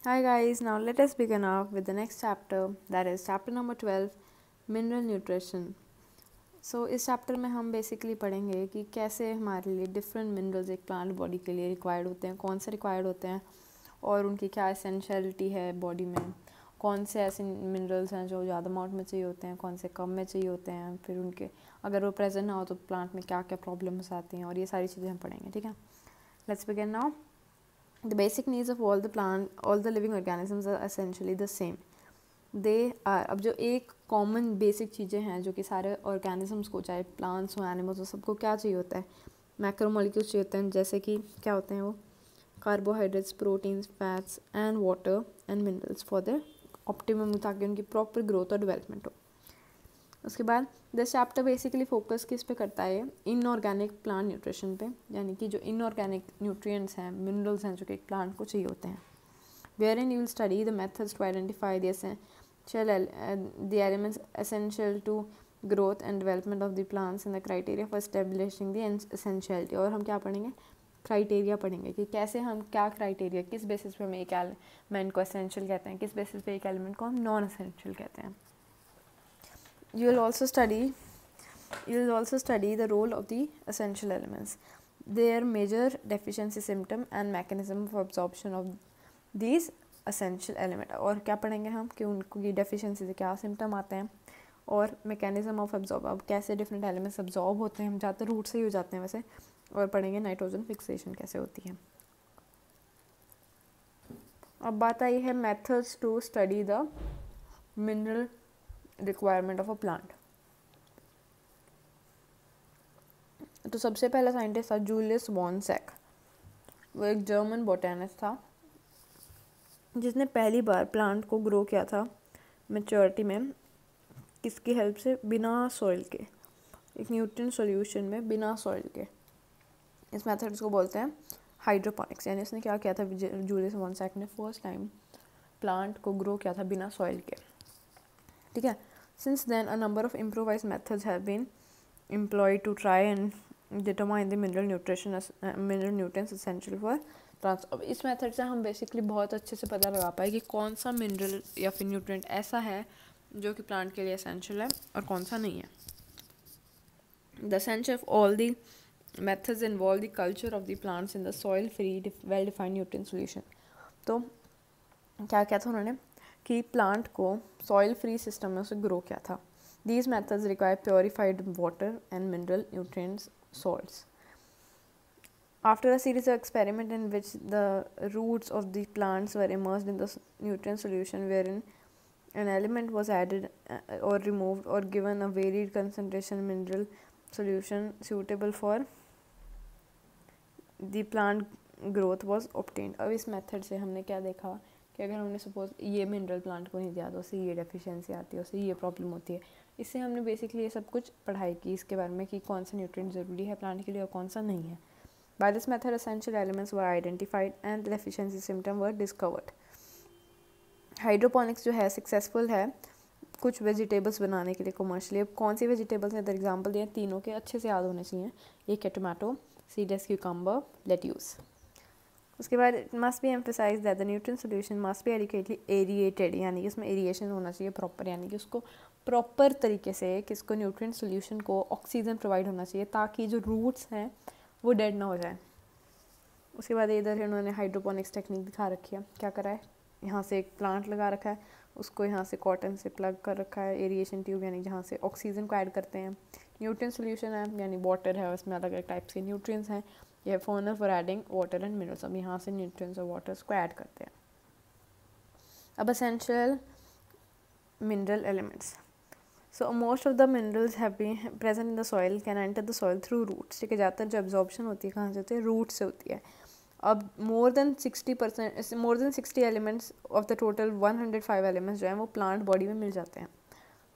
Hi guys, now let us begin off with the next chapter, that is chapter number 12, mineral nutrition. So इस chapter में हम basically पढ़ेंगे कि कैसे हमारे लिए डिफरेंट मिनरल्स एक प्लांट बॉडी के लिए रिक्वायर्ड होते हैं, कौन से रिक्वायर्ड होते हैं और उनकी क्या एसेंशियलिटी है बॉडी में, कौन से ऐसे मिनरल्स हैं जो ज़्यादा अमाउंट में चाहिए होते हैं, कौन से कम में चाहिए होते हैं, फिर उनके अगर वो प्रेजेंट ना हो तो प्लांट में क्या क्या प्रॉब्लम्स आती हैं, और ये सारी चीज़ें हम पढ़ेंगे. ठीक है, let's begin now. The basic needs of all the living organisms are essentially the same. They are, अब जो एक कॉमन बेसिक चीज़ें हैं जो कि सारे ऑर्गेनिजम्स को, चाहे प्लांट्स हो एनिमल्स हो, सबको क्या चाहिए होता है, मैक्रोमोलिक्यूल्स चाहिए होते हैं. जैसे कि क्या होते हैं वो, carbohydrates, proteins, fats and water and minerals for the optimum, ताकि उनकी प्रॉपर ग्रोथ और डेवलपमेंट हो. उसके बाद दिस चैप्टर बेसिकली फोकस किस पे करता है, इनऑर्गेनिक प्लांट न्यूट्रिशन पे, यानी कि जो इनऑर्गेनिक न्यूट्रिएंट्स हैं, मिनरल्स हैं जो कि एक प्लांट को चाहिए होते हैं. Wherein you will study the methods to identify the elements essential to growth and development of the plants and the criteria for establishing the essentiality. और हम क्या पढ़ेंगे, क्राइटेरिया पढ़ेंगे कि कैसे हम क्या क्राइटेरिया, किस बेसिस पे हम एक एलिमेंट को एसेंशियल कहते हैं, किस बेसिस पे एक एलिमेंट को हम नॉन एसेंशियल कहते हैं. You will also study the role of the essential elements, their major deficiency symptom and mechanism of absorption of these essential element. और क्या पढ़ेंगे हम कि उनकी डेफिशिएंसी से क्या सिम्टम आते हैं और मैकेनिज्म ऑफ एब्जॉर्ब, अब कैसे डिफरेंट एलिमेंट्स एब्जॉर्ब होते हैं. हम ज़्यादातर रूट से ही हो जाते हैं वैसे, और पढ़ेंगे नाइट्रोजन फिक्सेशन कैसे होती है. अब बात आई है methods to study the mineral requirement of a plant. तो सबसे पहला साइंटिस्ट था जूलियस वॉन सैक. वो एक जर्मन बोटेनिस्ट था जिसने पहली बार प्लांट को ग्रो किया था मैच्योरिटी में, किसकी हेल्प से, बिना सॉइल के, एक न्यूट्रिएंट सॉल्यूशन में बिना सॉइल के. इस मेथड को बोलते हैं हाइड्रोपोनिक्स. यानी उसने क्या किया था, जूलियस वॉन सैक ने फर्स्ट टाइम प्लांट को ग्रो किया था बिना सॉइल के. ठीक है, since then a number of improvised methods have been employed to try and determine the mineral nutrients essential for plants. अब इस मेथड से हम बेसिकली बहुत अच्छे से पता लगा पाए कि कौन सा मिनरल या फिर न्यूट्रिएंट ऐसा है जो कि प्लांट के लिए एसेंशियल है और कौन सा नहीं है. The essential of all the methods involve the culture of the plants in the soil free well defined nutrient solution. तो क्या किया था उन्होंने कि प्लांट को सॉइल फ्री सिस्टम में उसे ग्रो किया था. These methods require purified water and mineral nutrients salts. After a series of experiments in which the roots of the plants were immersed in the nutrient solution, wherein an element was added or removed or given a varied concentration mineral solution suitable for the plant growth was obtained. अब इस method से हमने क्या देखा कि अगर हमने suppose ये मिनरल प्लांट को नहीं दिया तो उससे ये डेफिशिएंसी आती है, उससे ये प्रॉब्लम होती है. इससे हमने बेसिकली ये सब कुछ पढ़ाई की इसके बारे में कि कौन सा न्यूट्रिएंट ज़रूरी है प्लांट के लिए और कौन सा नहीं है. By this method essential elements were identified and deficiency symptom were discovered. Hydroponics जो है सक्सेसफुल है कुछ वेजिटेबल्स बनाने के लिए कमर्शियली. अब कौन सी वेजिटेबल्स ने एग्जाम्पल दिए, तीनों के अच्छे से याद होने चाहिए. एक है टोमेटो, सीडलेस क्यूकम्बर, लेट्यूस. उसके बाद it must be emphasise that the nutrient solution must be adequately aerated, यानी कि उसमें एरिएशन होना चाहिए प्रॉपर, यानी कि उसको प्रॉपर तरीके से किसको न्यूट्रिएंट सॉल्यूशन को ऑक्सीजन प्रोवाइड होना चाहिए ताकि जो रूट्स हैं वो डेड ना हो जाए. उसके बाद इधर इन्होंने हाइड्रोपोनिक्स टेक्निक दिखा रखी है. क्या करा है, यहाँ से एक प्लांट लगा रखा है, उसको यहाँ से कॉटन से प्लग कर रखा है, एरिएशन ट्यूब यानी जहाँ से ऑक्सीजन को ऐड करते हैं. न्यूट्रिएंट सॉल्यूशन है यानी वाटर है, उसमें अलग अलग टाइप्स के न्यूट्रिएंट्स हैं. यह फर्नल for adding water and minerals, अब यहाँ से न्यूट्रिएंट्स और वाटर्स को ऐड करते हैं. अब essential mineral elements. So most of the minerals have been present in the soil can enter the soil through roots. ठीक है, ज़्यादातर जो एब्जॉर्प्शन होती है कहाँ से होती है, रूट से होती है. अब more than 60 elements of the total 105 elements जो हैं वो प्लांट बॉडी में मिल जाते हैं.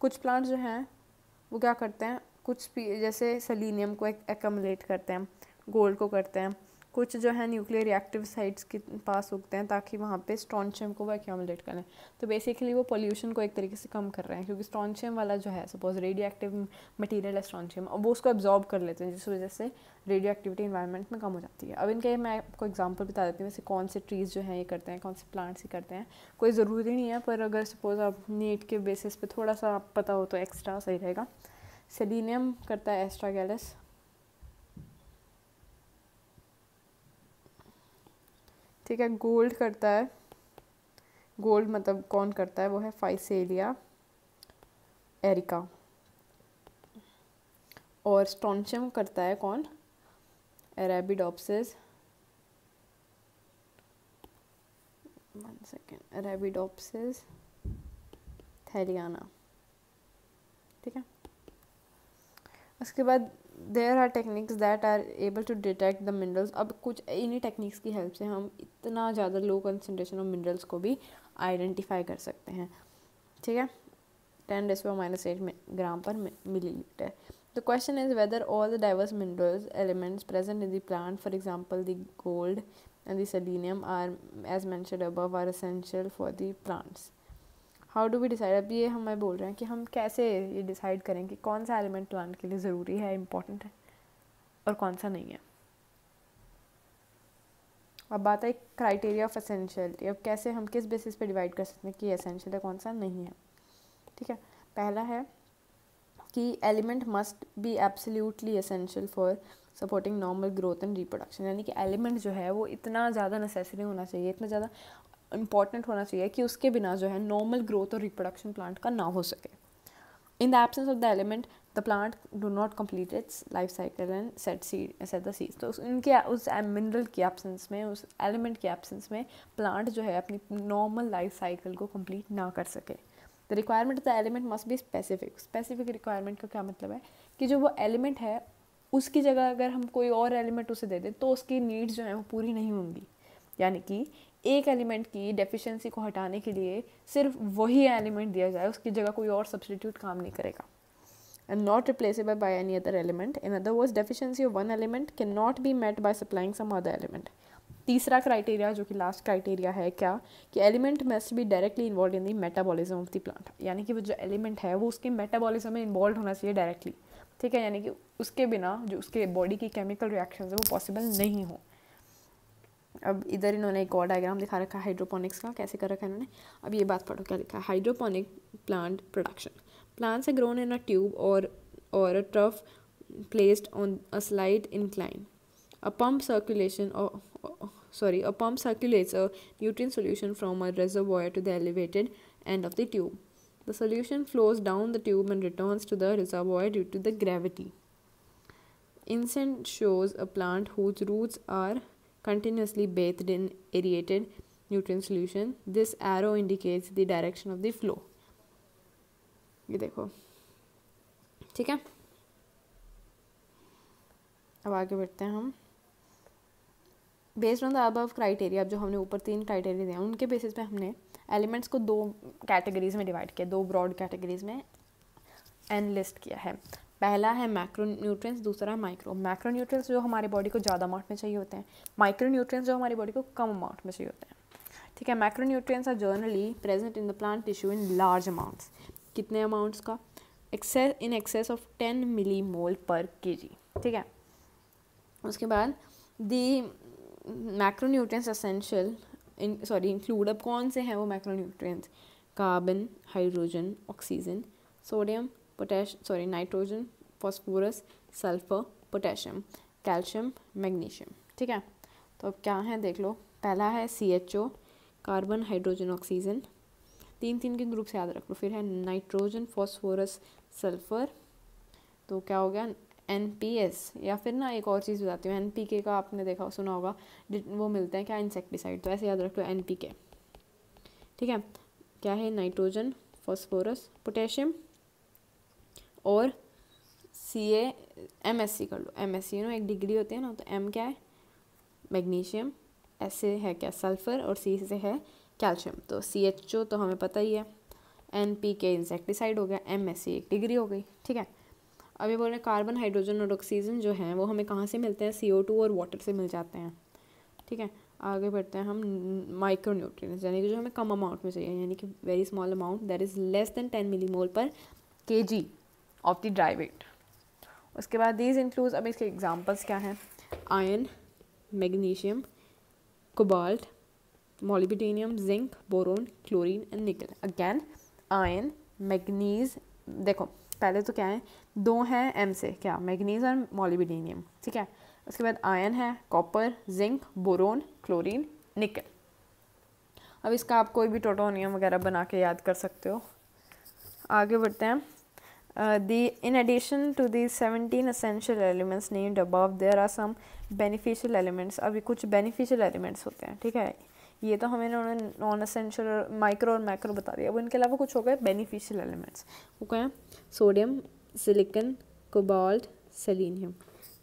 कुछ प्लांट जो हैं वो क्या करते हैं, कुछ जैसे सेलेनियम को एक्यूमुलेट करते हैं, गोल्ड को करते हैं, कुछ जो है न्यूक्लियर रिएक्टिव साइट्स के पास उगते हैं ताकि वहाँ पे स्ट्रॉन्शियम को वो एक्यूमुलेट करें। तो बेसिकली वो पोल्यूशन को एक तरीके से कम कर रहे हैं, क्योंकि स्ट्रॉन्शियम वाला जो है सपोज रेडियो एक्टिव मटीरियल है स्ट्रॉन्शियम, अब वो उसको एब्जॉर्ब कर लेते हैं, जिस वजह से रेडियो एक्टिविटी इन्वायरमेंट में कम हो जाती है। अब इनके मैं आपको एग्जांपल बता देती हूँ, वैसे कौन से ट्रीज़ जो हैं ये करते हैं, कौन से प्लांट्स ही करते हैं, कोई ज़रूरी नहीं है, पर अगर सपोज आप नीट के बेसिस पे थोड़ा सा आप पता हो तो एक्स्ट्रा सही रहेगा। सेलेनियम करता है एस्ट्रागैलस, ठीक है। गोल्ड करता है, गोल्ड मतलब कौन करता है, वो है फाइसेलिया एरिका। और स्ट्रॉन्शियम करता है कौन, अरेबिडोप्सिस, अरेबिडोप्सिस थैलियाना, ठीक है। उसके बाद there are techniques that are able to detect the minerals. अब कुछ इन्हीं टेक्निक्स की हेल्प से हम इतना ज़्यादा लो कंसनट्रेशन ऑफ मिनरल्स को भी आइडेंटिफाई कर सकते हैं, ठीक है। 10⁻⁸ ग्राम पर millilitre. The question is whether all the diverse minerals elements present in the plant, for example the gold and the selenium are as mentioned above, are essential for the plants. How do we decide? अब ये हमें बोल रहे हैं कि हम कैसे ये डिसाइड करें कि कौन सा एलिमेंट प्लांट के लिए ज़रूरी है, इम्पॉर्टेंट है, और कौन सा नहीं है। अब बात है क्राइटेरिया ऑफ एसेंशियलिटी। अब कैसे हम किस बेसिस पे डिवाइड कर सकते हैं कि एसेंशियल है, कौन सा नहीं है, ठीक है। पहला है कि element must be absolutely essential for supporting normal growth and reproduction. यानी कि एलिमेंट जो है वो इतना ज़्यादा नेसेसरी होना चाहिए, इतना ज़्यादा इंपॉर्टेंट होना चाहिए कि उसके बिना जो है नॉर्मल ग्रोथ और रिप्रोडक्शन प्लांट का ना हो सके। In the absence of the element the plant do not complete it's life cycle and set the seeds. तो उनके उस मिनरल की एब्सेंस में, उस एलिमेंट की एब्सेंस में प्लांट जो है अपनी नॉर्मल लाइफ साइकिल को कंप्लीट ना कर सके। The requirement of the element must be specific. Specific requirement का क्या मतलब है कि जो वो एलिमेंट है उसकी जगह अगर हम कोई और एलिमेंट उसे दे दें तो उसकी नीड्स जो है वो पूरी नहीं होंगी। यानी कि एक एलिमेंट की डेफिशिएंसी को हटाने के लिए सिर्फ वही एलिमेंट दिया जाए, उसकी जगह कोई और सब्स्टिट्यूट काम नहीं करेगा। And not replaceable by any other element. In other words, deficiency of one element cannot be met by supplying some other element. तीसरा क्राइटेरिया जो कि लास्ट क्राइटेरिया है क्या, कि element must be directly involve in the metabolism of the plant. यानी कि वो जो एलिमेंट है वो उसके मेटाबॉलिज्म में इन्वॉल्व होना चाहिए डायरेक्टली, ठीक है। यानी कि उसके बिना जो उसके बॉडी की केमिकल रिएक्शंस है वो पॉसिबल नहीं हो। अब इधर इन्होंने एक और डायग्राम दिखा रखा है हाइड्रोपोनिक्स का, कैसे कर रखा है इन्होंने। अब ये बात पढ़ो क्या लिखा है। Hydroponic plant production. Plants are grown in a tube or a trough placed on a slight incline. A pump circulates a nutrient solution from a reservoir to the elevated end of the tube. The solution flows down the tube and returns to the reservoir due to the gravity. Inset shows a plant whose roots are continuously bathed in aerated nutrient solution. This arrow indicates the direction of the flow. ये देखो, ठीक है। अब आगे बढ़ते हैं हम। Based on the above criteria, जो हमने ऊपर 3 क्राइटेरिया दिए उनके बेसिस पे हमने एलिमेंट्स को 2 कैटेगरीज में डिवाइड किया, 2 ब्रॉड कैटेगरीज में एनलिस्ट किया है। पहला है मैक्रो न्यूट्रिएंट्स, दूसरा है माइक्रो। मैक्रो न्यूट्रिएंट्स जो हमारे बॉडी को ज़्यादा अमाउंट में चाहिए होते हैं, माइक्रो न्यूट्रिएंट्स जो हमारी बॉडी को कम अमाउंट में चाहिए होते हैं, ठीक है। Macro nutrients are generally present in the plant tissue in large amounts. कितने अमाउंट्स का, in excess of 10 millimole per kg, ठीक है। उसके बाद दी मैक्रोन्यूट्रिएंट्स एसेंशियल इंक्लूड, अब कौन से हैं वो macronutrients, carbon, hydrogen, oxygen, sodium, nitrogen, phosphorus, sulphur, potassium, calcium, magnesium, ठीक है। तो अब क्या है देख लो। पहला है CHO, कार्बन, हाइड्रोजन, ऑक्सीजन, 3 के ग्रुप से याद रख लो। फिर है नाइट्रोजन, फॉस्फोरस, सल्फर, तो क्या हो गया NPS। या फिर ना एक और चीज़ बताती हूँ, NPK का आपने देखा सुना होगा, वो मिलते हैं क्या, इंसेक्टिसाइड, तो ऐसे याद रख लो NPK, ठीक है। क्या है, नाइट्रोजन, फॉस्फोरस, पोटेशियम और MSC कर लो। MSC ना एक डिग्री होती है ना, तो M क्या है, मैग्नीशियम, S से है क्या, सल्फर, और C से है कैल्शियम। तो CHO तो हमें पता ही है, NPK इंसेक्टिसाइड हो गया, MSC एक डिग्री हो गई, ठीक है। अब ये बोल रहे हैं कार्बन, हाइड्रोजन और ऑक्सीजन जो हैं वो हमें कहाँ से मिलते हैं, CO2 और वाटर से मिल जाते हैं। ठीक है, आगे बढ़ते हैं हम माइक्रो न्यूट्रिएंट्स, यानी कि जो हमें कम अमाउंट में चाहिए, यानी कि very small amount that is less than 10 millimole per kg of the dry weight. उसके बाद दीज इंक्लूड्स, अब इसके एग्जांपल्स क्या हैं, iron, magnesium, cobalt, molybdenum, zinc, boron, chlorine and nickel. Again iron, manganese, देखो पहले तो क्या है, दो हैं एम से, क्या, मैग्नीज और मोलिब्डेनियम। ठीक है, उसके बाद आयरन है, कॉपर, जिंक, बोरोन, क्लोरीन, निकल। अब इसका आप कोई भी टोटोनियम वगैरह बना के याद कर सकते हो। आगे बढ़ते हैं। In addition to these 17 essential elements named above, there are some beneficial elements. अभी कुछ beneficial elements होते हैं, ठीक है, ये तो हमें उन्होंने नॉन एसेंशियल, माइक्रो और मैक्रो बता दिया। अब इनके अलावा कुछ हो गए बेनिफिशियल एलिमेंट्स, वो क्या है, sodium, silicon, cobalt, selenium.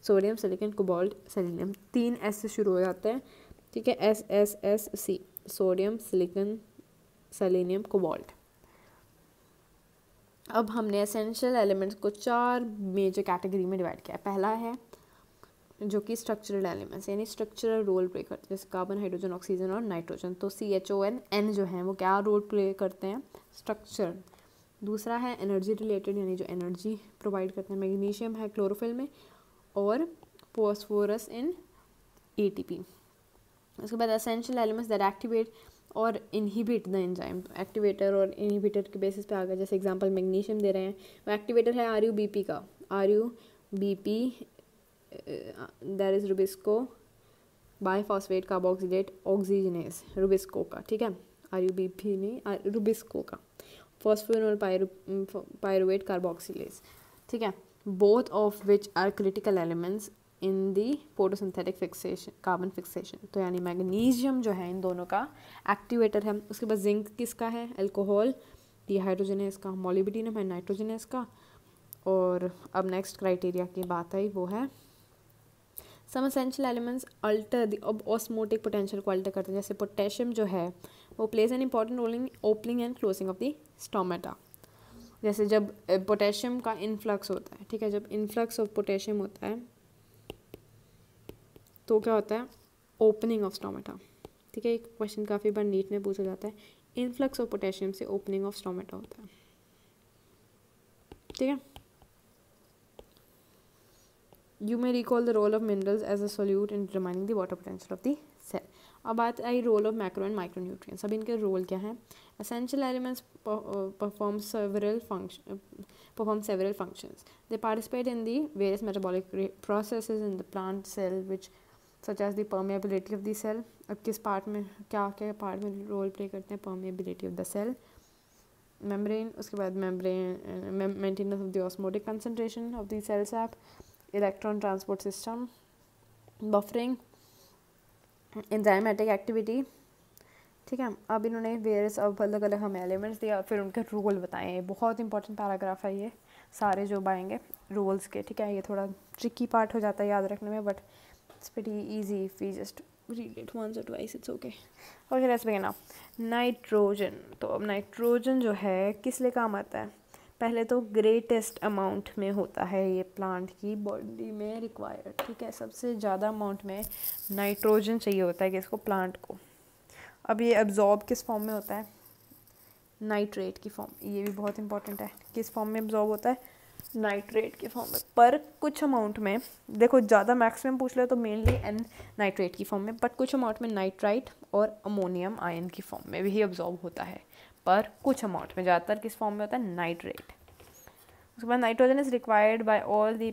Sodium, silicon, cobalt, selenium, 3 S से शुरू हो जाते हैं। ठीक है, SSSC, sodium, silicon, selenium, cobalt. अब हमने एसेंशियल एलिमेंट्स को 4 मेजर कैटेगरी में डिवाइड किया है। पहला है जो कि स्ट्रक्चरल एलिमेंट्स, यानी स्ट्रक्चरल रोल प्ले करते हैं, जैसे कार्बन, हाइड्रोजन, ऑक्सीजन और नाइट्रोजन। तो CHON जो हैं वो क्या रोल प्ले करते हैं, स्ट्रक्चर। दूसरा है एनर्जी रिलेटेड, यानी जो एनर्जी प्रोवाइड करते हैं, मैग्नीशियम है क्लोरोफिल में और फॉस्फोरस इन ATP। उसके बाद एसेंशियल एलिमेंट्स दैट एक्टिवेट और इनहिबिट द एंजाइम, एक्टिवेटर और इनहिबिटर के बेसिस पे आ गया। जैसे एग्जांपल मैग्नीशियम दे रहे हैं, वो एक्टिवेटर है RUBP का, RUBP that is Rubisco biphosphate carboxylate oxygenase, Rubisco का। ठीक है, RUBP नहीं, रुबिस्को का, फॉस्फोनोल पायरुवेट कार्बोक्सिलेज। ठीक है, both of which are critical elements in the photosynthetic fixation, carbon fixation. तो यानी मैग्नीशियम जो है इन दोनों का एक्टिवेटर है। उसके बाद जिंक किसका है, अल्कोहल, ये हाइड्रोजन है इसका, मोलिब्डेनम है, नाइट्रोजन है इसका। और अब नेक्स्ट क्राइटेरिया की बात आई, वो है some essential elements alter the osmotic potential को अल्टर करते हैं। जैसे पोटेशियम जो है वो plays an important role in opening and closing of the stomata. जैसे जब पोटेशियम का इनफ्लक्स होता है, ठीक है, जब इनफ्लक्स ऑफ पोटेशियम होता है तो क्या होता है, ओपनिंग ऑफ स्टोमेटा। ठीक है, एक क्वेश्चन काफ़ी बार नीट में पूछा जाता है, इनफ्लक्स ऑफ पोटेशियम से ओपनिंग ऑफ स्टोमेटा होता है। ठीक है, you may recall the role of minerals as a solute in determining the water potential of the cell. अब बात आई role of macro and micro nutrients. अब इनके रोल क्या है, essential elements perform several functions, they participate in the various metabolic processes in the plant cell which such as the permeability of the cell. अब किस part में, क्या क्या part में रोल प्ले करते हैं, permeability of the cell, membrane, उसके बाद membrane maintenance of the osmotic concentration of the cell sap, electron transport system, buffering, enzymatic activity. ठीक है, अब इन्होंने वेरियस अब अलग अलग हमें एलिमेंट्स दिया, फिर उनके रोल बताए। बहुत इंपॉर्टेंट पैराग्राफ है ये, सारे जो आएंगे रोल्स के। ठीक है, ये थोड़ा ट्रिकी पार्ट हो जाता है याद रखने में, but it's pretty easy if we just read it once or twice, it's okay. Okay, let's begin now. Nitrogen, तो अब नाइट्रोजन जो है किस लिए काम आता है, पहले तो ग्रेटेस्ट अमाउंट में होता है ये प्लांट की बॉडी में रिक्वायर्ड। ठीक है, सबसे ज़्यादा अमाउंट में नाइट्रोजन चाहिए होता है किसको, प्लांट को। अब ये एब्जॉर्ब किस फॉर्म में होता है, नाइट्रेट की फॉर्म, ये भी बहुत इंपॉर्टेंट है, किस फॉर्म में एब्जॉर्ब होता है, नाइट्रेट के फॉर्म में। पर कुछ अमाउंट में, देखो ज़्यादा मैक्सिमम पूछ ले तो मेनली एन नाइट्रेट की फॉर्म में, बट कुछ अमाउंट में नाइट्राइट और अमोनियम आयन की फॉर्म में भी अब्जॉर्ब होता है, पर कुछ अमाउंट में, ज़्यादातर किस फॉर्म में होता है, नाइट्रेट। उसके बाद nitrogen is required by all the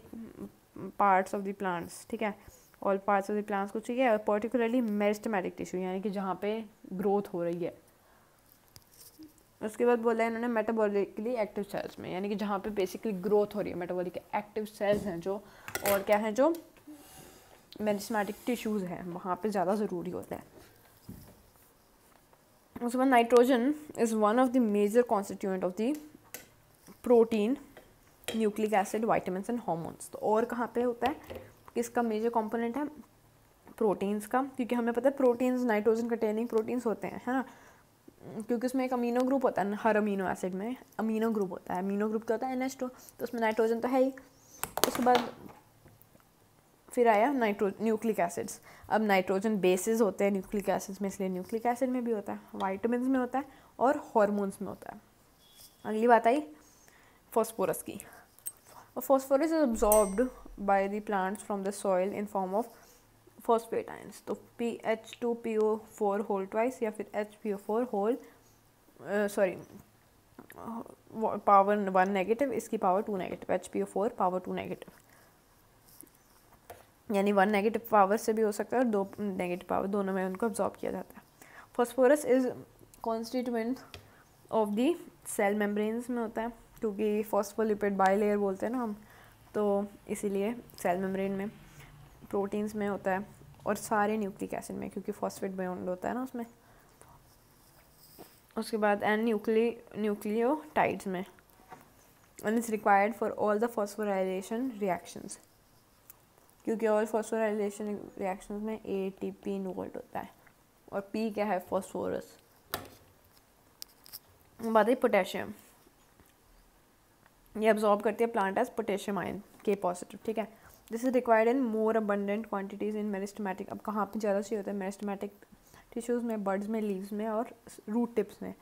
parts of the plants. ठीक है, all parts of the plants को चाहिए, और पर्टिकुलरली मेरिस्टेमेटिक टिश्यू, यानी कि जहाँ पे ग्रोथ हो रही है। उसके बाद बोला है इन्होंने मेटाबॉलिकली एक्टिव सेल्स में, यानी कि जहाँ पे बेसिकली ग्रोथ हो रही है, मेटाबॉलिक एक्टिव सेल्स हैं जो, और क्या हैं जो मेरिस्टेमेटिक टिश्यूज़ हैं, वहाँ पे ज़्यादा ज़रूरी होता है। उसके बाद nitrogen is one of the major constituent of the protein, nucleic acid, vitamins and hormones. तो और कहाँ पे होता है, किसका मेजर कंपोनेंट है, प्रोटीन्स का, क्योंकि हमें पता है प्रोटीन्स नाइट्रोजन कंटेनिंग प्रोटीन्स होते हैं, है ना, क्योंकि उसमें एक अमीनो ग्रुप होता है, हर अमीनो एसिड में अमीनो ग्रुप होता है। अमीनो ग्रुप क्या होता है, NH2, तो उसमें नाइट्रोजन तो है ही। उसके बाद फिर आया न्यूक्लिक एसिड्स। अब नाइट्रोजन बेसिस होते हैं न्यूक्लिक एसिड्स में, इसलिए न्यूक्लिक एसिड में भी होता है, वाइटामिन में होता है और हॉर्मोन्स में होता है। अगली बात आई फॉस्फोरस की। Phosphorus is absorbed by the plants from the soil in form of phosphate ions. तो PH2PO4 होल ट्वाइस या फिर HPO4 होल पावर 1 नेगेटिव, इसकी power 2 negative, HPO4 power 2 negative, यानी 1 नेगेटिव पावर से भी हो सकता है और 2 नेगेटिव पावर, दोनों में उनको अब्जॉर्ब किया जाता है। Phosphorus is constituent of the cell membranes में होता है, क्योंकि फॉस्फोलिपिड बाइलेयर बोलते हैं ना हम, तो इसीलिए सेल मेम्ब्रेन में, प्रोटीन्स में होता है और सारे न्यूक्लिक एसिड में, क्योंकि फॉस्फेट बॉन्ड होता है ना उसमें। उसके बाद एंड न्यूक्लियोटाइड्स में, and is required for all the phosphorylation reactions, क्योंकि ऑल फॉस्फोराइलेशन रिएक्शंस में ATP इन्वॉल्व होता है। और P क्या है? फॉस्फोरस। बात है पोटेशियम, ये अब्जॉर्ब करती है plant as potassium ion K positive, ठीक है। This is required in more abundant quantities in meristematic. अब कहाँ पे ज़्यादा चाहिए होता है? मेरिस्टेमेटिक टिश्यूज़ में, बर्ड्स में, लीव्स में और रूट टिप्स में।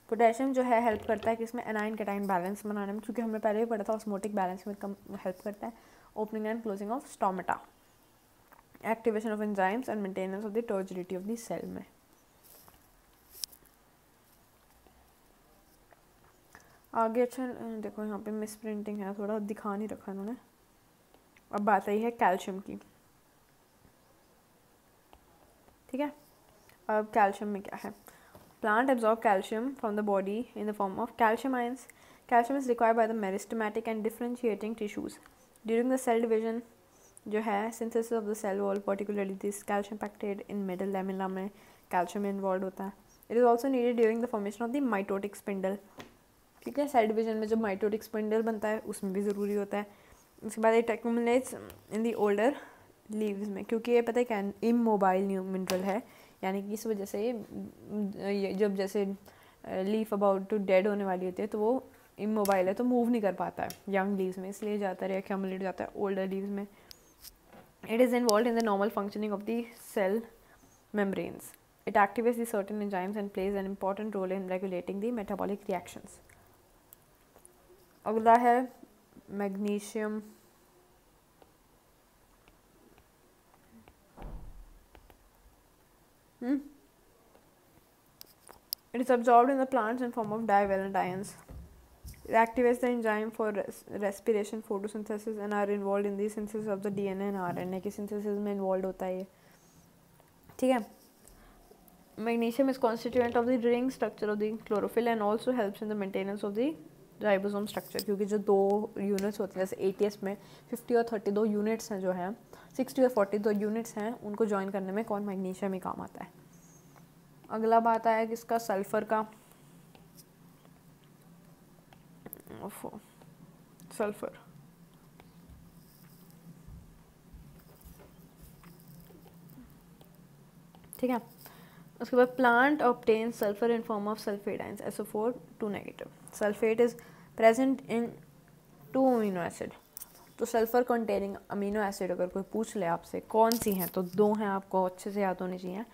पोटेशियम जो है हेल्प करता है कि इसमें एनाइन कैटाइन बैलेंस बनाने में, क्योंकि हमने पहले भी पढ़ा था ऑस्मोटिक बैलेंस में कम हेल्प करता है। Opening and closing of stomata, activation of enzymes and maintenance of the turgidity of the cell में। आगे अच्छा देखो, यहाँ पे मिस प्रिंटिंग है, थोड़ा दिखा नहीं रखा इन्होंने। अब बात आई है कैल्शियम की, ठीक है। अब कैल्शियम में क्या है? Plant absorb calcium from the body in the form of calcium ions. Calcium is required by the meristematic and differentiating tissues during the cell division, जो है synthesis of the cell wall, particularly this calcium pectate in middle lamella में calcium involve होता है। It is also needed during the formation of the mitotic spindle, ठीक है। Cell division में जो mitotic spindle बनता है उसमें भी ज़रूरी होता है। उसके बाद it accumulates in the older leaves में, क्योंकि ये पता है क्या इमोबाइल मिनरल है, यानी कि इस वजह से ये जब जैसे लीफ अबाउट टू डेड होने वाली होती है तो वो इमोबाइल है, तो मूव नहीं कर पाता है यंग लीव्स में, इसलिए जाता है एक्युमुलेट जाता है ओल्डर लीव्स में। It is involve in the normal functioning of the cell membranes. It activates the certain enzymes and plays an important role in regulating the metabolic reactions. अगला है magnesium. It is absorbed in the plants in form of divalent ions. It activates the enzyme for respiration, photosynthesis and are involved in the synthesis of the DNA and RNA की synthesis में involved होता है ये, ठीक है। Magnesium is constituent of the ring structure of the chlorophyll and also helps in the maintenance of the ribosome structure, क्योंकि जो 2 units होते हैं जैसे ATS में 50 और 32 यूनिट्स हैं, जो हैं 60 और 42 यूनिट्स हैं, उनको ज्वाइन करने में कौन? मैग्नीशियम ही काम आता है। अगला बात आया किसका? सल्फर का। सल्फर, ठीक है। उसके बाद plant obtain sulphur in form of sulphate ions SO4 2 negative. Sulphate is present in 2 amino acid. तो सल्फर कंटेनिंग अमीनो एसिड अगर कोई पूछ ले आपसे कौन सी हैं, तो 2 हैं, आपको अच्छे से याद होनी चाहिए,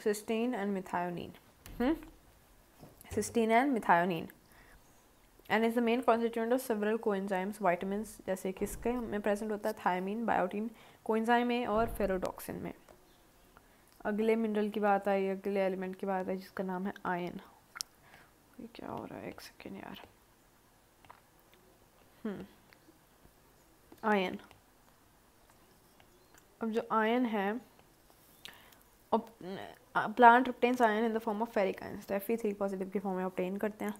cysteine and methionine. Cysteine and methionine and is the main constituent of several coenzymes vitamins, जैसे किसके में प्रेजेंट होता है? थायमीन, बायोटीन, कोएंजाइम में और फेरोडॉक्सिन में। अगले मिनरल की बात आई, अगले एलिमेंट की बात आई, जिसका नाम है आयन। ये क्या हो रहा है? एक सेकेंड यार। आयन। अब जो आयन है, plant obtains ion in the form of ferric ions, तो Fe3 पॉजिटिव की फॉर्म में ऑब्टेन करते हैं।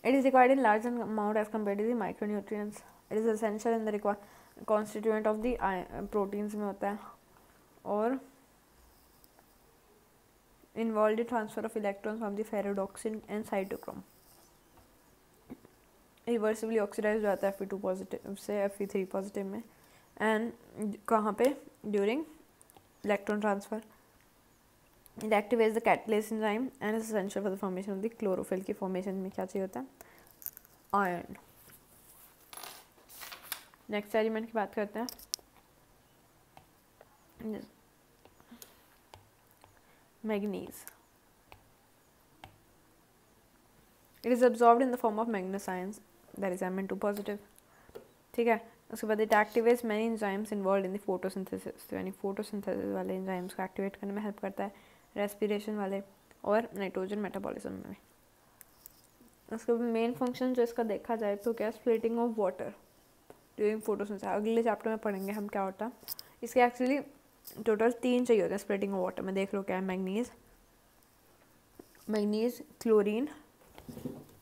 It is required in large amount as compare to the micronutrients. It is essential in the constituent of the proteins में होता है और involved in transfer of electrons from the ferredoxin and cytochrome. Reversibly oxidise हो जाता है Fe2 positive से Fe3 positive में, and कहाँ पे? During electron transfer. It activates the catalase enzyme and is essential for the formation of the chlorophyll की formation में क्या चाहिए होता है? आयरन। नेक्स्ट एलिमेंट की बात करते हैं, manganese. It is absorbed in the form of मैग्नेस ions, that is Mn2 positive. ठीक है, उसके बाद it activates many enzymes involve in the photosynthesis, तो यानी फोटोसिंथेसिस वाले एंजाइम्स को एक्टिवेट करने में हेल्प करता है, रेस्पिरेशन वाले और नाइट्रोजन मेटाबॉलिज्म में। उसके बाद मेन फंक्शन जो इसका देखा जाए तो क्या, splitting of water during photosynthesis. अगले चैप्टर में पढ़ेंगे हम क्या होता है। इसके एक्चुअली टोटल 3 चाहिए होते हैं स्प्लिटिंग ऑफ वाटर में। देख लो क्या है, मैग्नीज, क्लोरीन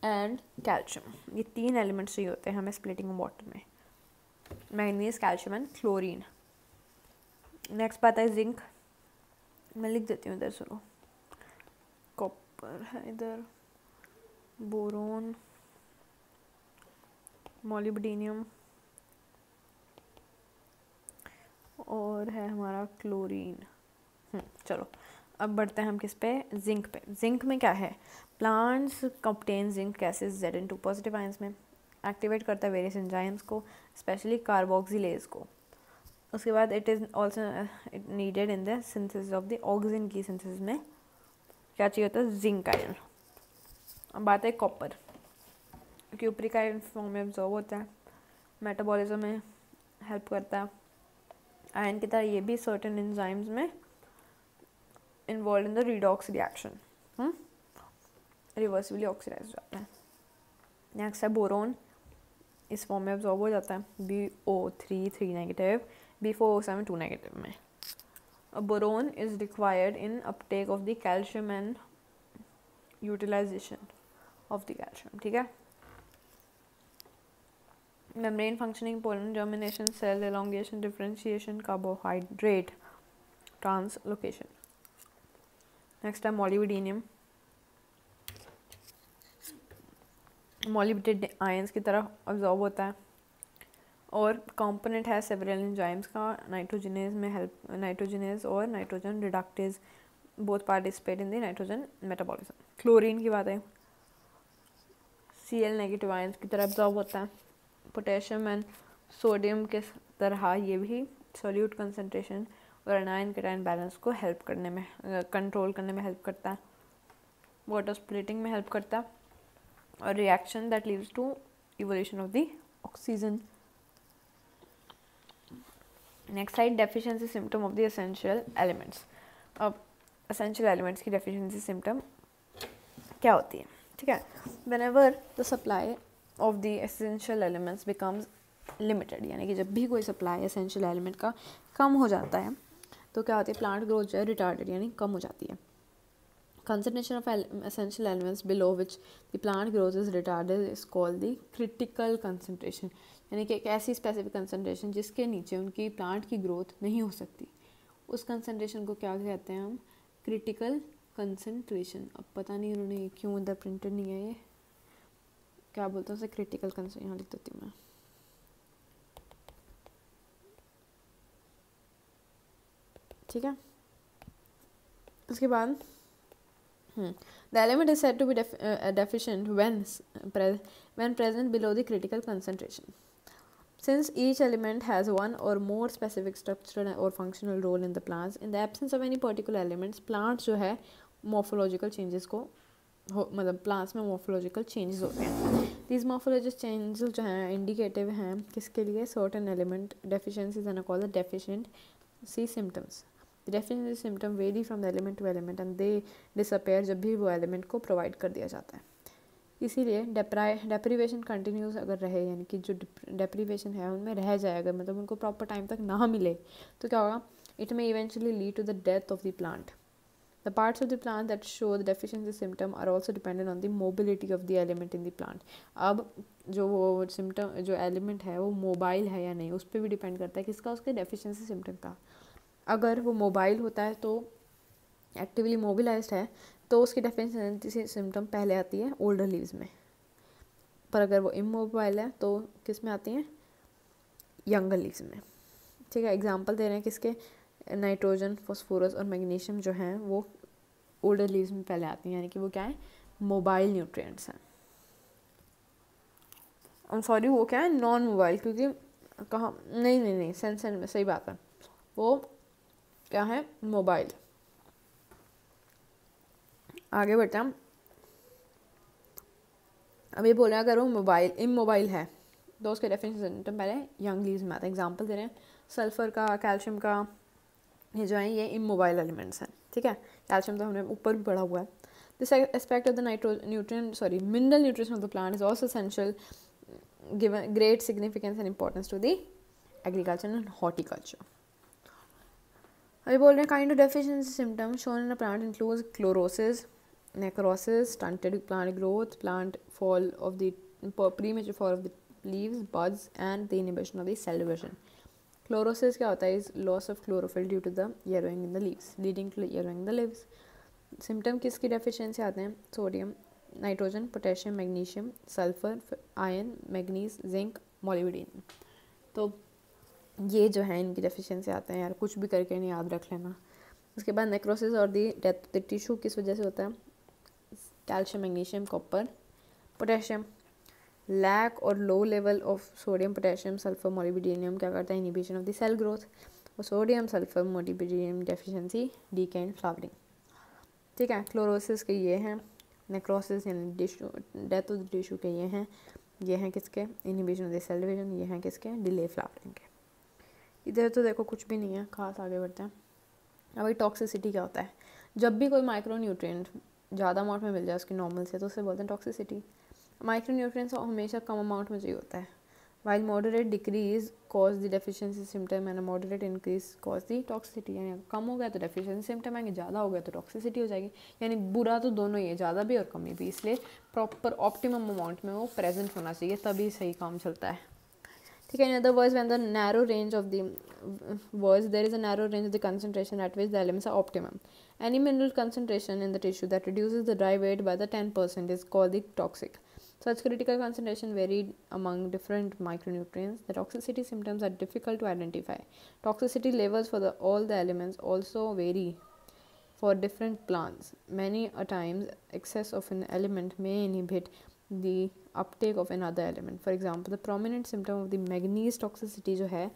एंड कैल्शियम, ये 3 एलिमेंट्स चाहिए होते हैं हमें स्प्लिटिंग ऑफ वाटर में, manganese, calcium and chlorine. Next बात है जिंक, मैं लिख देती हूँ इधर, सुनो। कॉपर है इधर, बोरोन, मोलिब्डेनियम और है हमारा क्लोरीन। चलो अब बढ़ते हैं हम किस पे, जिंक पे। जिंक में क्या है, plants contain zinc gases Zn2 positive ions में, एक्टिवेट करता है वेरियस एंजाइम्स को, स्पेशली कार्बोक्सिलेज को। उसके बाद it is also needed in the synthesis of the oxygen की सिंथेसिस में क्या चाहिए होता है, जिंक आयन। अब बात है कॉपर, क्यूप्रिक आयन फॉर्म में एब्जॉर्ब होता है, मेटाबॉलिज्म में हेल्प करता है। आयन की तरह ये भी सर्टेन एंजाइम्स में involve in the redox reaction, reversibly oxidise हो जाता है। नेक्स्ट है बोरोन, इस फॉर्म में एब्जॉर्ब हो जाता है, BO3 3 नेगेटिव, B4O7 2 नेगेटिव में। Boron is required in uptake of the calcium and utilisation of the calcium. ठीक है, membrane functioning, pollen germination, cell elongation, differentiation, carbohydrate translocation. Next है मोलिब्डेनियम, मोलिब्डेट आयंस की तरह absorb होता है और component है सेवरल एंजाइम्स का, नाइट्रोजनेज में हेल्प, नाइट्रोजनेज और nitrogen reductase both participate in the nitrogen metabolism. Chlorine की बात है, Cl नेगेटिव आयंस की तरह अब्जॉर्ब होता है, पोटेशियम एंड सोडियम के तरह ये भी सॉल्यूट कंसंट्रेशन और एनायन कैटायन बैलेंस को हेल्प करने में, कंट्रोल करने में हेल्प करता है, वाटर स्प्लिटिंग में हेल्प करता है और reaction that leads to evolution of the oxygen. Next side, deficiency symptom of the essential elements. अब एसेंशियल एलिमेंट्स की डेफिशिएंसी सिम्टम क्या होती है, ठीक है। Whenever the supply of the essential elements becomes limited, यानी कि जब भी कोई सप्लाई एसेंशियल एलिमेंट का कम हो जाता है तो क्या होती है, प्लांट ग्रोथ जो है रिटार्डेड यानी कम हो जाती है। concentration of essential elements below which the plant growth is retarded is called the critical concentration, यानी कि एक ऐसी स्पेसिफिक कंसनट्रेशन जिसके नीचे उनकी प्लांट की ग्रोथ नहीं हो सकती, उस कंसनट्रेशन को क्या कहते हैं हम, क्रिटिकल कंसनट्रेशन। अब पता नहीं उन्होंने क्यों इधर प्रिंटेड नहीं है, ये क्या बोलते हैं उसे, क्रिटिकल कंसनट्रेशन, यहाँ लिख देती हूँ मैं। ठीक है, उसके बाद the element is said to be deficient when present below the critical concentration. Since each element has one or more specific structural or functional role in the plants, in the absence of any particular elements, plants जो है morphological changes को मतलब plants में morphological changes होते हैं। These morphological changes जो हैं indicative हैं किसके लिए, certain element deficiencies and are called the deficiency symptoms. The deficiency symptom vary from the element to element and they disappear जब भी वो element को provide कर दिया जाता है। इसीलिए deprivation continues अगर रहे, यानी कि जो deprivation है उनमें रह जाएगा, मतलब उनको proper time तक ना मिले तो क्या होगा, it may eventually lead to the death of the plant. The parts of the plant that show the deficiency symptom are also dependent on the mobility of the element in the plant. अब जो वो symptom जो element है वो mobile है या नहीं, उस पर भी depend करता है किसका, उसके deficiency symptom का। अगर वो मोबाइल होता है तो एक्टिवली मोबिलाइज्ड है तो उसकी डेफिशिएंसी सिम्टम पहले आती है ओल्डर लीव्स में, पर अगर वो इमोबाइल है तो किस में आती हैं, यंगर लीव्स में। ठीक है, एग्जांपल दे रहे हैं किसके, नाइट्रोजन, फॉस्फोरस और मैग्नीशियम जो हैं वो ओल्डर लीव्स में पहले आती हैं, यानी कि वो क्या है, मोबाइल न्यूट्रिएंट्स हैं। सॉरी वो क्या है, नॉन मोबाइल, क्योंकि कहाँ, नहीं नहीं नहीं, सेंसर में, सही बात है, वो क्या है, मोबाइल। आगे बढ़ते हैं। अभी बोल रहे हैं अगर वो मोबाइल इमोबाइल है तो उसके डेफिनेशन पहले यंग लीव्स में आता है। एग्जाम्पल दे रहे हैं सल्फर का, कैल्शियम का, ये जो है ये इमोबाइल एलिमेंट्स हैं, ठीक है। कैल्शियम तो हमने ऊपर भी पढ़ा हुआ है। This aspect of the mineral nutrition of the plant is also essential, given great significance and importance to the agriculture and horticulture. अभी बोल रहे हैं kind of deficiency symptom shown in a plant includes chlorosis, necrosis, stunted plant growth, plant fall of the premature fall of the leaves, buds, and the inhibition of the cell division. Chlorosis क्या होता है? Is loss of chlorophyll due to the yellowing in the leaves, leading to yellowing in the leaves. Symptom किसकी deficiency आते हैं? Sodium, nitrogen, potassium, magnesium, sulphur, iron, manganese, zinc, molybdenum. तो ये जो है इनकी डेफिशिएंसी आते हैं यार, कुछ भी करके नहीं याद रख लेना। उसके बाद नेक्रोसिस और the death of the tissue किस वजह से होता है? Calcium, magnesium, copper, potassium. Lack और low level of sodium, potassium, sulphur, molybdenum क्या करता है? Inhibition of the cell growth. और sodium, sulphur, molybdenum deficiency, decay and flowering, ठीक है। क्लोरोसिस के ये हैं, नेक्रोसिस यानी tissue, death of the tissue के ये हैं किसके? Inhibition of the cell division. ये हैं किसके? डिले फ्लावरिंग के। इधर तो देखो कुछ भी नहीं है खास, आगे बढ़ते हैं। अभी टॉक्सिसिटी क्या होता है? जब भी कोई माइक्रो न्यूट्रिएंट ज़्यादा अमाउंट में मिल जाए उसकी नॉर्मल से, तो उसे बोलते हैं टॉक्सिसिटी। माइक्रो न्यूट्रिएंट्स हमेशा कम अमाउंट में चाहिए होता है। While moderate decrease cause the deficiency symptom and moderate increase cause the toxicity. यानी कम हो गया तो डेफिशिएंसी सिम्टम आएंगे, ज़्यादा हो गया तो टॉक्सिसिटी हो जाएगी। यानी बुरा तो दोनों ही है, ज़्यादा भी और कमी भी, इसलिए प्रॉपर ऑप्टिमम अमाउंट में वो प्रेजेंट होना चाहिए, तभी सही काम चलता है, ठीक है। In other words, when the narrow range of the words there is a narrow range of the concentration at which the elements are optimum. Any mineral concentration in the tissue that reduces the dry weight by the 10% is called the toxic. Such critical concentration varied among different micronutrients. The toxicity symptoms are difficult to identify. Toxicity levels for all the elements also vary for different plants. Many a times excess of an element may inhibit the uptake of another element. For example, the prominent symptom of the manganese toxicity जो है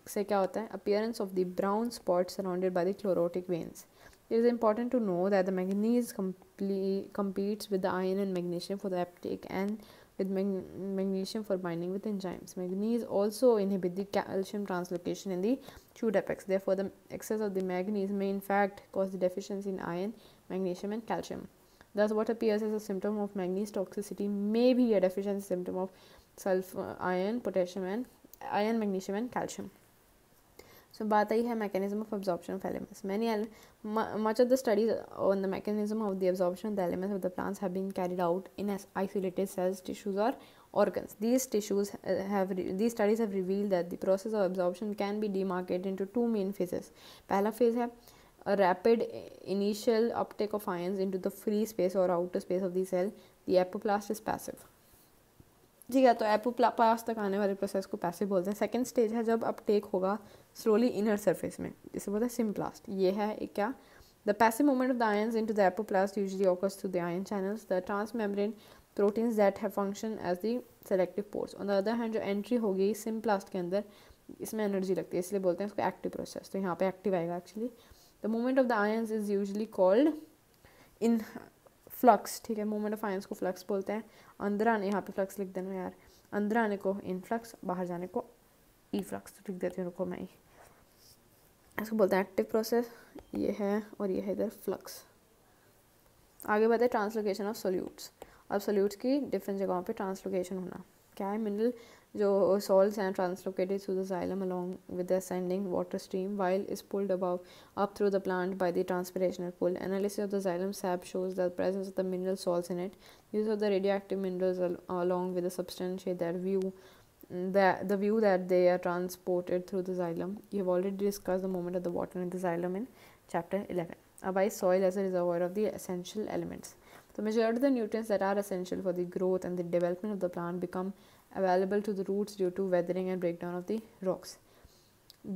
से क्या होता है? appearance of the brown spots surrounded by the chlorotic veins. It is important to know that the manganese competes with the iron and magnesium for the uptake and with magnesium for binding with enzymes. Manganese also inhibit the calcium translocation in the shoot apex. Therefore, the excess of the manganese may in fact cause the deficiency in iron, magnesium and calcium. Thus, what appears as a symptom of manganese toxicity may be a deficiency symptom of sulfur, iron, potassium and iron, magnesium and calcium. So बात आई है mechanism of absorption of elements. Much of the studies on the mechanism of the absorption of the elements of the plants have been carried out in isolated cells, tissues or organs. These studies have revealed that the process of absorption can be demarcated into two main phases. पहला phase है a rapid initial uptake of ions into the free space or outer space of the cell. The apoplast is passive. ठीक है, तो apoplast तक आने वाले process को passive बोलते हैं। सेकंड स्टेज है जब अपटेक होगा स्लोली इनर सरफेस में, जिसे बोलते हैं सिम्प्लास्ट। ये है एक क्या? The passive movement of the ions into the apoplast usually occurs through the ion channels, the transmembrane proteins that have function as the selective pores. On the other hand जो entry होगी symplast के अंदर, इसमें energy लगती है, इसलिए बोलते हैं इसको एक्टिव प्रोसेस। तो यहाँ पे एक्टिव आएगा actually. The movement of the ions is usually called in flux, ठीक है। मूवमेंट ऑफ आयंस को फ्लक्स बोलते हैं। अंदर आने, यहाँ पे फ्लक्स लिख देना यार, अंदर आने को इनफ्लक्स, बाहर जाने को ई फ्लक्स लिख देती हूँ, रुको मैं ही। इसको बोलते हैं एक्टिव प्रोसेस, ये है, और ये है इधर फ्लक्स। आगे बढ़ते हैं ट्रांसलोकेशन ऑफ सोल्यूट्स। अब सोल्यूट्स की डिफरेंट जगहों पे ट्रांसलोकेशन होना क्या है? मिनरल जो सॉल्ट्स हैं translocated through the xylem along with the ascending water stream while is pulled up through the plant by the transpirational pull. Analysis of the xylem sap shows the presence of the mineral salts in it. Use of the radioactive minerals along with the substantiate that the view that they are transported through the xylem. You have already discussed the movement of the water in the xylem in chapter 11. By soil as a reservoir of the essential elements. The majority of the nutrients that are essential for the growth and the development of the plant become available to the roots due to weathering and breakdown of the rocks.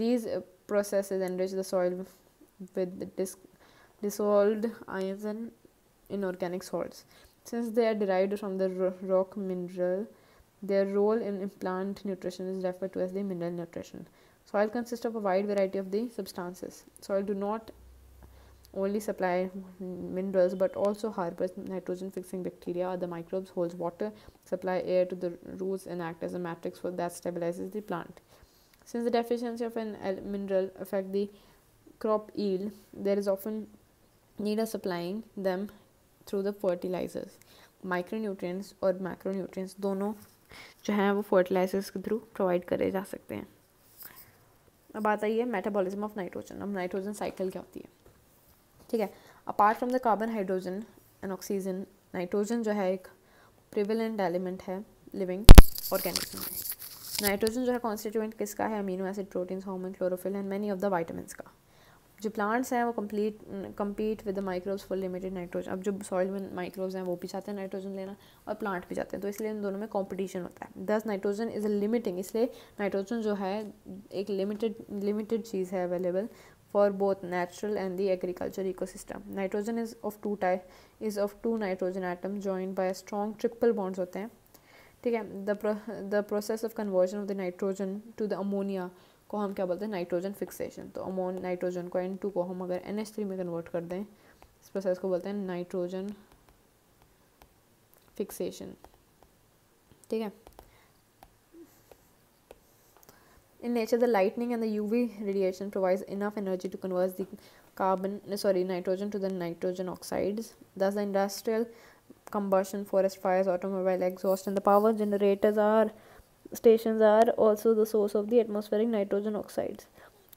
These processes enrich the soil with dissolved ions and inorganic salts. Since they are derived from the rock mineral, Their role in plant nutrition is referred to as the mineral nutrition. Soil consists of a wide variety of the substances. Soil do not only supply minerals but also harbors nitrogen fixing bacteria or the microbes, holds water, supply air to the roots, and act as a matrix that stabilizes the plant. Since the deficiency of an mineral affect the crop yield, there is often need of supplying them through the fertilizers. Micronutrients और macronutrients दोनों जो हैं वो fertilisers के through provide करे जा सकते हैं. अब बात आई है मेटाबॉलिज्म ऑफ नाइट्रोजन. अब नाइट्रोजन साइकिल क्या होती है, ठीक है. Apart from the carbon, hydrogen and oxygen, nitrogen जो है एक प्रिवेलेंट एलिमेंट है लिविंग ऑर्गेनिज्म में. नाइट्रोजन जो है कॉन्स्टिट्यूएंट किसका है, amino acid, proteins, hormone, chlorophyll and many of the vitamins का. जो प्लांट्स हैं वो compete with the microbes for limited nitrogen. अब जो सॉइल में माइक्रोब्स हैं वो भी चाहते हैं नाइट्रोजन लेना और प्लांट भी चाहते हैं, तो इसलिए इन दोनों में कंपटीशन होता है. 10 नाइट्रोजन इज़ अ लिमिटिंग, इसलिए नाइट्रोजन जो है एक लिमिटेड चीज़ है available for both natural and the agriculture ecosystem. Nitrogen is of two nitrogen atom joined by strong triple bonds होते हैं, ठीक है. The process of conversion of the nitrogen to the ammonia को हम क्या बोलते हैं, नाइट्रोजन फिक्सेशन. तो नाइट्रोजन को N2 को हम अगर NH3 में कन्वर्ट कर दें, इस प्रोसेस को बोलते हैं नाइट्रोजन फिक्सेशन, ठीक है. In nature, the lightning and the UV radiation provides enough energy to convert the nitrogen to the nitrogen oxides. Thus, the industrial combustion, forest fires, automobile exhaust, and the power generators stations are also the source of the atmospheric nitrogen oxides.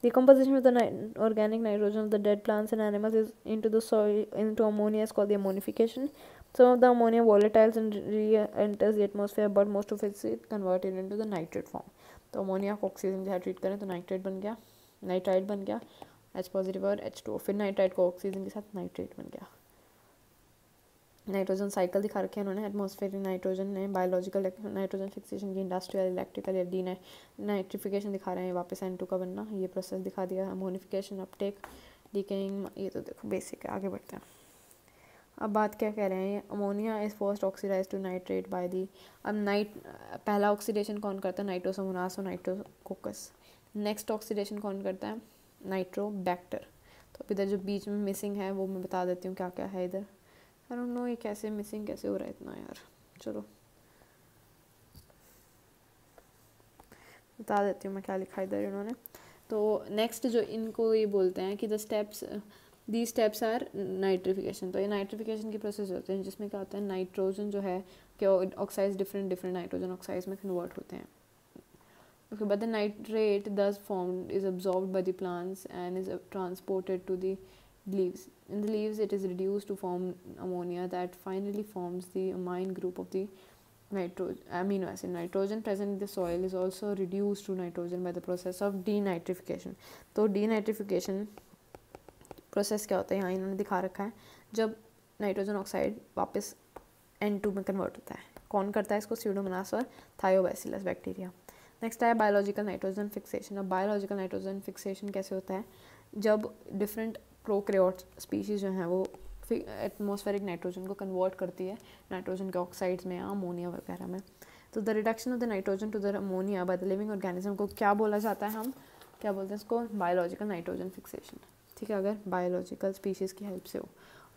Decomposition of the organic nitrogen of the dead plants and animals is into the soil into ammonia is called the ammonification. Some of the ammonia volatiles and re-enters the atmosphere, but most of it is converted into the nitrate form. तो ammonia को oxygen के साथ treat करें तो nitrate बन गया, nitrite बन गया, H पॉजिटिव और H2O. फिर नाइट्राइट को ऑक्सीजन के साथ नाइट्रेट बन गया. नाइट्रोजन साइकिल दिखा रखे हैं उन्होंने. एटमॉस्फेरिक नाइट्रोजन ने बायोलॉजिकल नाइट्रोजन फिक्सेशन की, इंडस्ट्रियल, इलेक्ट्रिकल या डी नाइट्रिफिकेशन दिखा रहे हैं, वापस N2 का बनना, ये प्रोसेस दिखा दिया. अमोनिफिकेशन, अपटेक, डिकेइंग, ये तो देखो बेसिक है. आगे बढ़ते हैं. अब बात क्या कह रहे हैं, ammonia is first oxidise to nitrate by the. अब पहला ऑक्सीडेशन कौन करता है, नाइट्रोसोमोनास और नाइट्रोकोकस. नेक्स्ट ऑक्सीडेशन कौन करता है, नाइट्रोबैक्टर. तो अब इधर जो बीच में मिसिंग है वो मैं बता देती हूँ क्या क्या है इधर. आई डोंट नो ये कैसे मिसिंग कैसे हो रहा है इतना यार, चलो बता देती हूँ मैं क्या लिखा इधर इन्होंने. तो नेक्स्ट जो इनको ये बोलते हैं कि दी स्टेप्स आर नाइट्रिफिकेशन. तो ये नाइट्रिफिकेशन की प्रोसेस होते हैं जिसमें क्या होता है, नाइट्रोजन जो है कि ऑक्साइड्स डिफरेंट नाइट्रोजन ऑक्साइड्स में कन्वर्ट होते हैं. उसके बाद the nitrate thus formed is absorbed by the plants and is transported to the leaves. In the leaves, it is reduced to form ammonia that finally forms the amine group of the amino acid. Nitrogen present in the soil is also reduced to nitrogen by the process of denitrification. तो denitrification process क्या होता है, यहाँ इन्होंने दिखा रखा है. जब नाइट्रोजन ऑक्साइड वापस N2 में कन्वर्ट होता है, कौन करता है इसको, स्यूडोमोनास और थायोबैसिलस बैक्टीरिया. नेक्स्ट है बायोलॉजिकल नाइट्रोजन फिक्सेशन. अब बायोलॉजिकल नाइट्रोजन फिक्सेशन कैसे होता है, जब डिफरेंट प्रोकैरियोट स्पीशीज़ जो हैं वो एटमॉस्फेरिक नाइट्रोजन को कन्वर्ट करती है नाइट्रोजन के ऑक्साइड्स में या अमोनिया वगैरह में. तो the reduction of the nitrogen to the ammonia by the living organism को क्या बोला जाता है, हम क्या बोलते हैं इसको, बायोलॉजिकल नाइट्रोजन फिक्सेशन, ठीक है. अगर बायोलॉजिकल स्पीशीज़ की हेल्प से हो.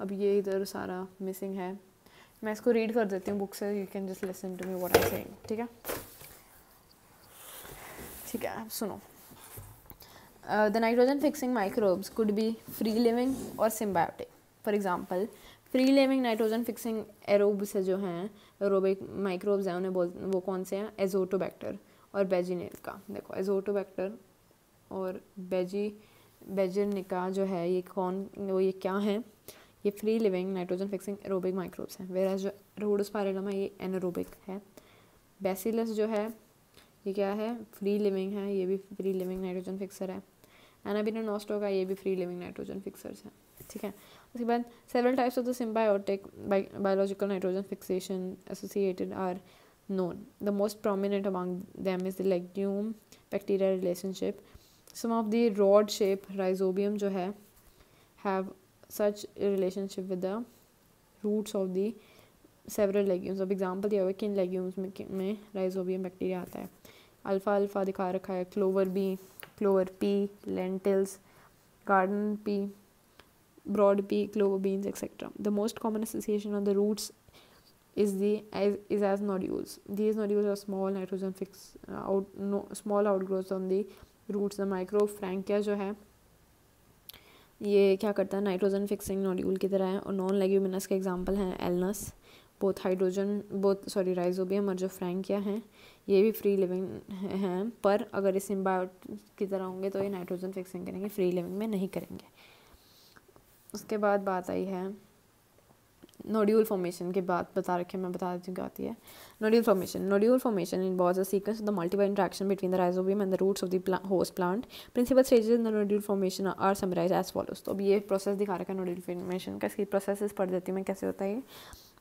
अब ये इधर सारा मिसिंग है, मैं इसको रीड कर देती हूँ बुक से, you can just listen to me what I am saying, ठीक है. ठीक है, सुनो. The nitrogen fixing microbes could be free living or symbiotic. For example, free living nitrogen fixing aerobes जो हैं, aerobic microbes हैं, उन्हें वो कौन से हैं, एजोटोबैक्टर और बेजिनिका. देखो एजोटोबैक्टर और बेजिनिका जो है ये क्या हैं, ये free living nitrogen fixing aerobic microbes हैं. वेराज जो रोडोस्पाइरलम है ये एनारोबिक है. बैसिलस जो है ये क्या है, फ्री लिविंग है, ये भी फ्री लिविंग नाइट्रोजन फिक्सर है. एनाबिना नोस्टोका ये भी फ्री लिविंग नाइट्रोजन फिक्सर्स हैं, ठीक है. उसके बाद several types of the symbiotic biological nitrogen fixation associated are known. The most prominent among them is the legume bacteria relationship. Some of the rod shape rhizobium जो है have such a relationship with the roots of the several legumes, अब example दिया हुआ है किन legumes में rhizobium bacteria आता है। अल्फ़ा अल्फ़ा दिखा रखा है, clover P, lentils, garden pea, broad pea, clover beans, etc. The most common association on the roots is as nodules. These nodules are small nitrogen small outgrowths on the roots. The microphancia जो है ये क्या करता है, nitrogen fixing nodule की तरह है। और नॉन लेग्यूमिनस के एग्जांपल हैं एलनस, राइजोबियम और जो फ्रैंकिया हैं ये भी फ्री लिविंग हैं, पर अगर इस सिम्बायोट की तरह होंगे तो ये नाइट्रोजन फिक्सिंग करेंगे, फ्री लिविंग में नहीं करेंगे। उसके बाद बात आई है नोड्यूल फॉर्मेशन की बात बता रखी है, मैं बता देती हूँ क्या आती है। Nodule formation involves a sequence of the multiple interaction between the rhizobium and the roots of the host plant. Principal stages in the nodule formation are summarized as follows. तो अब ये प्रोसेस दिखा रखा है नोड्यूल फॉर्मेशन का, इसकी process पढ़ देती हूँ मैं कैसे होता है।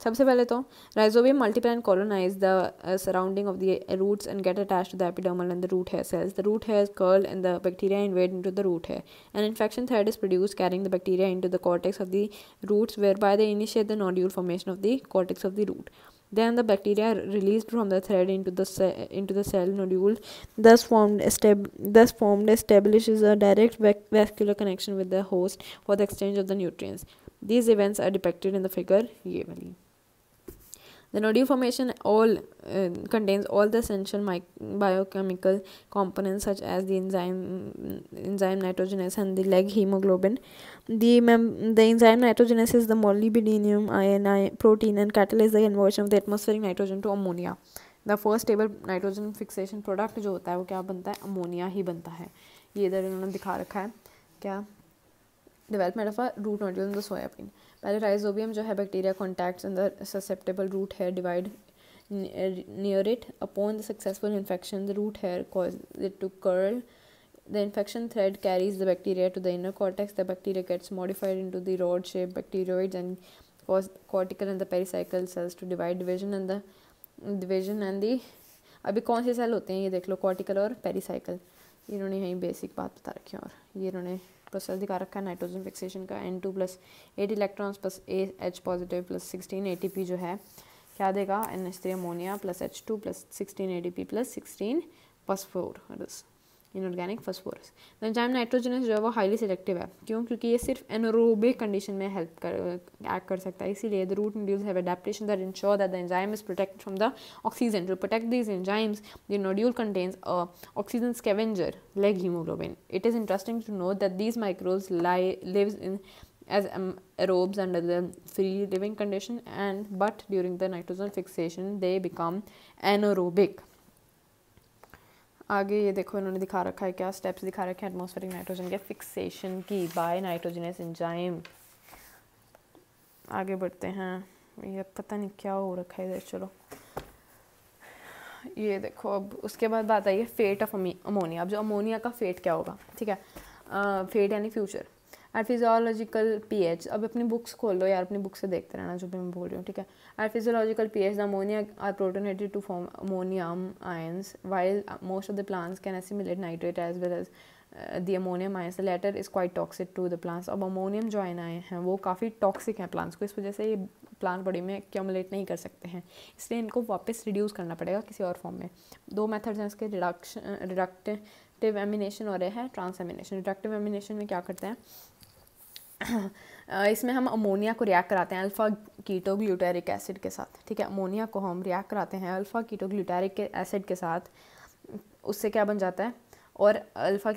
सबसे पहले तो rhizobium multiply and colonize the surrounding of the roots and get attached to the epidermal and the root hair cells. The root hairs curl and the bacteria invade into the root hair. An infection thread is produced carrying the bacteria into the cortex of the roots, whereby they initiate the nodule formation of the cortex of the root. Then the bacteria are released from the thread into the cell nodule, thus formed establishes a direct vascular connection with the host for the exchange of the nutrients. These events are depicted in the figure ये वाली. The nodule formation contains all the essential biochemical components such as the enzyme nitrogenase and the leg hemoglobin. The enzyme nitrogenase is the molybdenum ion protein and catalyzes the conversion of the atmospheric nitrogen to ammonia. The first stable nitrogen fixation product जो होता है वो क्या बनता है, ammonia ही बनता है। ये इधर इन्होंने दिखा रखा है क्या, development of a root nodule in the soybean. पहले राइजोबियम जो है bacteria contacts in the susceptible root hair divide near it upon the successful infection the root hair cause it to curl. The infection thread carries the bacteria to the inner cortex. The bacteria gets modified into the rod-shaped bacteroids and cause cortical and the pericycle cells to divide division and the अभी कौन से cell होते हैं ये देख लो, cortical और pericycle. इन्होंने यही बेसिक बात बता रखी है और ये इन्होंने प्रोसेस दिखा रखा है नाइट्रोजन फिक्सेशन का। N2 + 8 electrons plus H positive plus 16 ATP जो है क्या देगा, NH3 ammonia plus H2 plus 16 ADP plus 16 phosphorus, inorganic phosphorus. The enzyme nitrogenous जो है वो हाईली सिलेक्टिव है, क्यों, क्योंकि ये सिर्फ एनारोबिक कंडीशन में एक्ट कर सकता है। इसीलिए the root nodules have adaptation that ensure that the enzyme is protected from the oxygen. To protect these enzymes the nodule contains a oxygen scavenger leg hemoglobin. It is interesting to note that these microbes lives in as aerobes under the free living condition but during the nitrogen fixation they become anaerobic. आगे ये देखो इन्होंने दिखा रखा है क्या, steps दिखा रखे हैं एटमॉस्फेरिक नाइट्रोजन के फिक्सेशन की बाय नाइट्रोजनस एंजाइम। आगे बढ़ते हैं, ये पता नहीं क्या हो रखा है इधर, चलो ये देखो। अब उसके बाद बात आई है फेट ऑफ अमोनिया। अब जो अमोनिया का फेट क्या होगा, ठीक है, फेट यानी फ्यूचर। एट फिजियोलॉजिकल पीएच, अब अपनी बुक्स खोल लो यार, अपनी बुक से देखते रहना जो भी मैं बोल रही हूँ, ठीक है। At physiological pH the ammonia are protonated to form ammonium ions while most of the plants can assimilate nitrate as well as the ammonium ions. The latter is quite toxic to the plants. अब ammonium जो ion आए हैं वो काफ़ी toxic हैं plants को, इस वजह से ये प्लांट बॉडी में एक्यूमुलेट नहीं कर सकते हैं, इसलिए इनको वापस रिड्यूस करना पड़ेगा किसी और फॉर्म में। दो मेथड्स हैं इसके, रिडक्टिव एमिनेशन और है ट्रांसएमिनेशन। रिडक्टिव एमिनेशन में क्या करते हैं, इसमें हम अमोनिया को रिएक्ट कराते हैं अल्फ़ा कीटोग्लूटारिक एसिड के साथ, ठीक है। अमोनिया को हम रिएक्ट कराते हैं अल्फ़ा कीटोग्लूटारिक एसिड के साथ, उससे क्या बन जाता है, और अल्फ़ा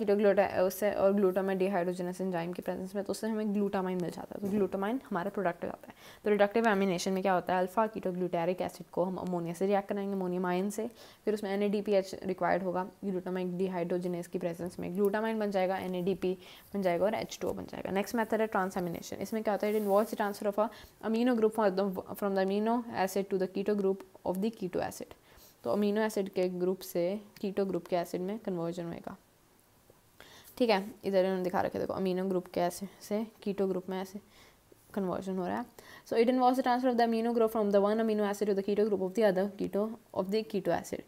उससे और ग्लूटामाइन डिहाइड्रोजनस एंजाइम की प्रेजेंस में, तो उससे हमें ग्लूटामाइन मिल जाता है, तो ग्लूटामाइन हमारा प्रोडक्ट हो जाता है। तो रिडक्टिव एमिनेशन में क्या होता है, अल्फ़ा कीटोग्लूटारिक एसिड को हम अमोनिया से रिएक्ट कराएंगे, अमोनियम आयन से, फिर उसमें NADPH रिक्वायर्ड होगा ग्लूटामाइन डिहाइड्रोजनेस की प्रेजेंस में, ग्लूटामाइन बन जाएगा, NADP बन जाएगा और H2O बन जाएगा। नेक्स्ट मेथड है ट्रांसएमिनेशन। इसमें क्या होता है, it involves the transfer of a amino group from the amino acid to the keto group of the keto acid. तो अमीनो एसिड के ग्रुप से कीटो ग्रुप के एसिड में कन्वर्जन होएगा, ठीक है। इधर इन्होंने दिखा रखे, देखो अमीनो ग्रुप के एसिड से कीटो ग्रुप में ऐसे कन्वर्जन हो रहा है। So it involves the transfer of the amino group from the one amino acid to the keto group of the other keto acid.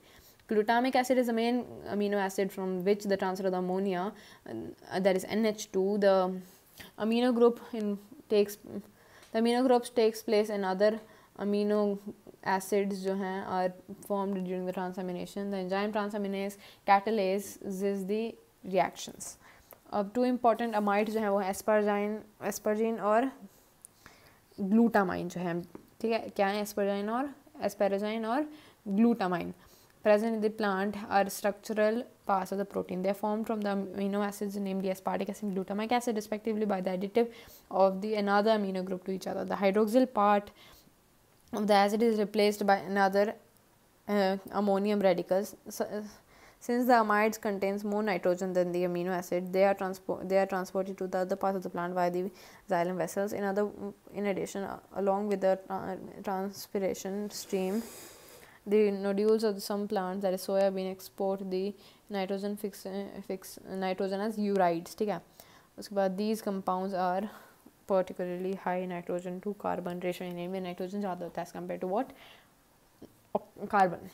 Glutamic acid is the main amino acid from which the transfer of the ammonia, that is NH2, the amino group takes place in other amino acids जो हैं are formed during the transamination. The enzyme transaminase catalyzes the reactions. अब to important amides जो हैं वो asparagine और glutamine जो है, ठीक है, क्या है, एस्पैराजाइन और glutamine present in the plant are structural parts of the protein. They are formed from the amino acids, namely aspartic acid and glutamic acid, respectively, by the additive of the another amino group to each other. The hydroxyl part of the acid is replaced by another ammonium radicals. Since the amides contains more nitrogen than the amino acid, they are transported to the other parts of the plant via the xylem vessels. In addition, along with the transpiration stream, the nodules of some plants, that is soybean, export the nitrogen fix nitrogen as urides, ठीक है. उसके बाद these compounds are particularly high nitrogen to carbon ratio, namely nitrogen ज़्यादा होता है as compared to what, carbon.